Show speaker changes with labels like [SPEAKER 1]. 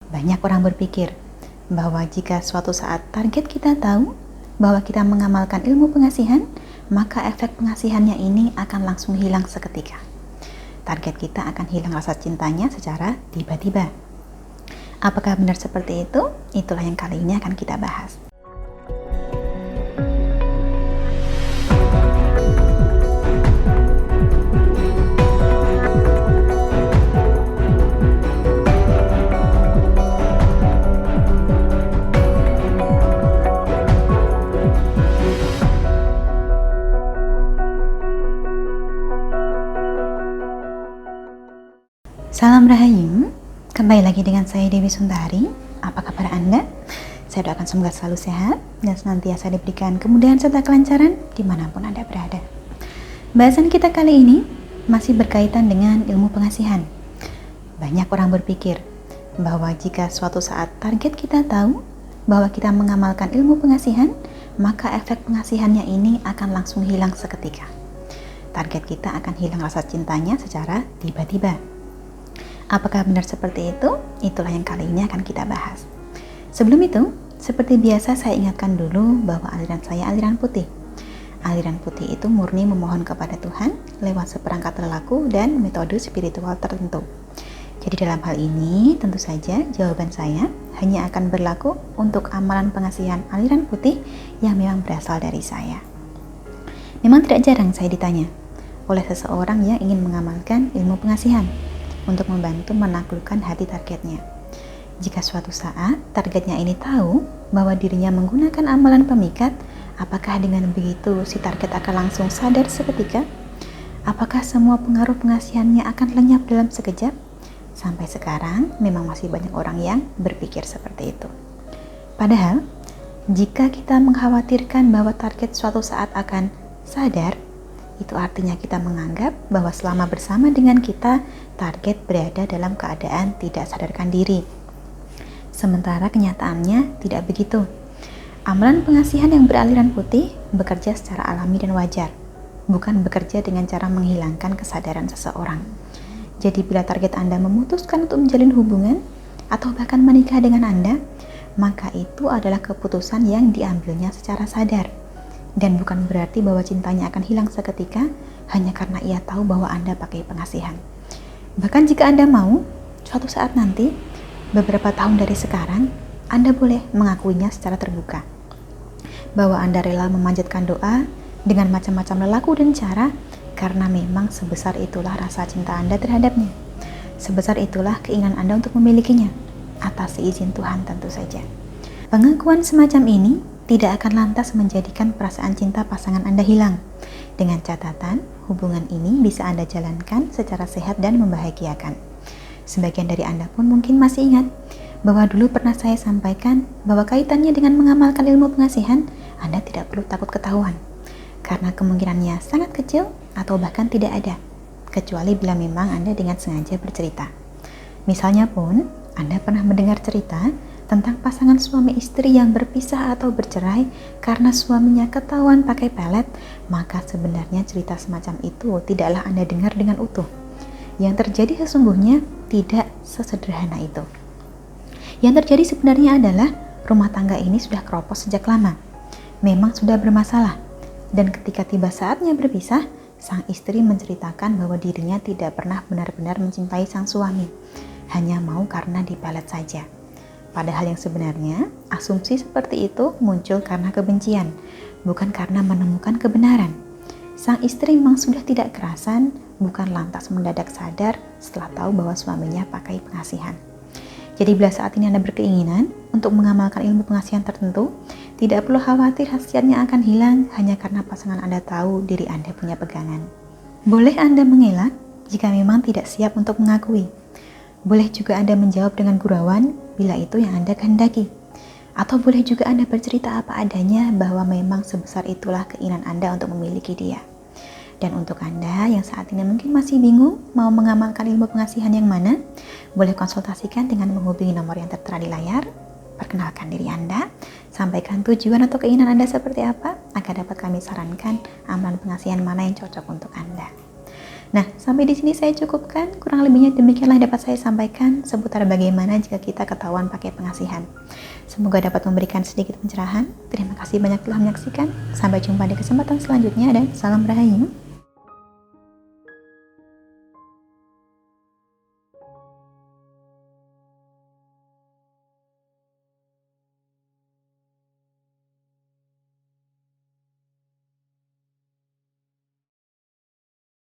[SPEAKER 1] Banyak orang berpikir bahwa jika suatu saat target kita tahu bahwa kita mengamalkan ilmu pengasihan, maka efek pengasihannya ini akan langsung hilang seketika. Target kita akan hilang rasa cintanya secara tiba-tiba. Apakah benar seperti itu? Itulah yang kali ini akan kita bahas. Salam Rahayu, kembali lagi dengan saya Dewi Sundari. Apa kabar Anda? Saya doakan semoga selalu sehat dan senantiasa diberikan kemudahan serta kelancaran dimanapun Anda berada. Bahasan kita kali ini masih berkaitan dengan ilmu pengasihan. Banyak orang berpikir bahwa jika suatu saat target kita tahu bahwa kita mengamalkan ilmu pengasihan, maka efek pengasihannya ini akan langsung hilang seketika. Target kita akan hilang rasa cintanya secara tiba-tiba. Apakah benar seperti itu? Itulah yang kali ini akan kita bahas. Sebelum itu, seperti biasa saya ingatkan dulu bahwa aliran saya aliran putih. Aliran putih itu murni memohon kepada Tuhan lewat seperangkat lelaku dan metode spiritual tertentu. Jadi dalam hal ini, tentu saja jawaban saya hanya akan berlaku untuk amalan pengasihan aliran putih yang memang berasal dari saya. Memang tidak jarang saya ditanya oleh seseorang yang ingin mengamalkan ilmu pengasihan untuk membantu menaklukkan hati targetnya. Jika suatu saat targetnya ini tahu bahwa dirinya menggunakan amalan pemikat, apakah dengan begitu si target akan langsung sadar seketika? Apakah semua pengaruh pengasihannya akan lenyap dalam sekejap? Sampai sekarang memang masih banyak orang yang berpikir seperti itu. Padahal, jika kita mengkhawatirkan bahwa target suatu saat akan sadar, itu artinya kita menganggap bahwa selama bersama dengan kita, target berada dalam keadaan tidak sadarkan diri. Sementara kenyataannya tidak begitu. Amalan pengasihan yang beraliran putih bekerja secara alami dan wajar, bukan bekerja dengan cara menghilangkan kesadaran seseorang. Jadi bila target Anda memutuskan untuk menjalin hubungan atau bahkan menikah dengan Anda, maka itu adalah keputusan yang diambilnya secara sadar. Dan bukan berarti bahwa cintanya akan hilang seketika hanya karena ia tahu bahwa Anda pakai pengasihan. Bahkan jika Anda mau, suatu saat nanti, beberapa tahun dari sekarang, Anda boleh mengakuinya secara terbuka. Bahwa Anda rela memanjatkan doa dengan macam-macam lelaku dan cara karena memang sebesar itulah rasa cinta Anda terhadapnya. Sebesar itulah keinginan Anda untuk memilikinya, atas seizin Tuhan tentu saja. Pengakuan semacam ini tidak akan lantas menjadikan perasaan cinta pasangan Anda hilang. Dengan catatan, hubungan ini bisa Anda jalankan secara sehat dan membahagiakan. Sebagian dari Anda pun mungkin masih ingat bahwa dulu pernah saya sampaikan bahwa kaitannya dengan mengamalkan ilmu pengasihan, Anda tidak perlu takut ketahuan. Karena kemungkinannya sangat kecil atau bahkan tidak ada, kecuali bila memang Anda dengan sengaja bercerita. Misalnya pun, Anda pernah mendengar cerita tentang pasangan suami istri yang berpisah atau bercerai karena suaminya ketahuan pakai pelet, maka sebenarnya cerita semacam itu tidaklah Anda dengar dengan utuh. Yang terjadi sesungguhnya tidak sesederhana itu. Yang terjadi sebenarnya adalah rumah tangga ini sudah keropos sejak lama. Memang sudah bermasalah. Dan ketika tiba saatnya berpisah, sang istri menceritakan bahwa dirinya tidak pernah benar-benar mencintai sang suami. Hanya mau karena dipelet saja. Padahal yang sebenarnya, asumsi seperti itu muncul karena kebencian, bukan karena menemukan kebenaran. Sang istri memang sudah tidak kerasan, bukan lantas mendadak sadar setelah tahu bahwa suaminya pakai pengasihan. Jadi bila saat ini Anda berkeinginan untuk mengamalkan ilmu pengasihan tertentu, tidak perlu khawatir khasiatnya akan hilang hanya karena pasangan Anda tahu diri Anda punya pegangan. Boleh Anda mengelak jika memang tidak siap untuk mengakui. Boleh juga Anda menjawab dengan gurauan bila itu yang Anda kehendaki. Atau boleh juga Anda bercerita apa adanya bahwa memang sebesar itulah keinginan Anda untuk memiliki dia. Dan untuk Anda yang saat ini mungkin masih bingung mau mengamalkan ilmu pengasihan yang mana, boleh konsultasikan dengan menghubungi nomor yang tertera di layar. Perkenalkan diri Anda, sampaikan tujuan atau keinginan Anda seperti apa, agar dapat kami sarankan amalan pengasihan mana yang cocok untuk Anda. Nah, sampai di sini saya cukupkan. Kurang lebihnya demikianlah dapat saya sampaikan seputar bagaimana jika kita ketahuan pakai pengasihan. Semoga dapat memberikan sedikit pencerahan. Terima kasih banyak telah menyaksikan. Sampai jumpa di kesempatan selanjutnya dan salam rahayu.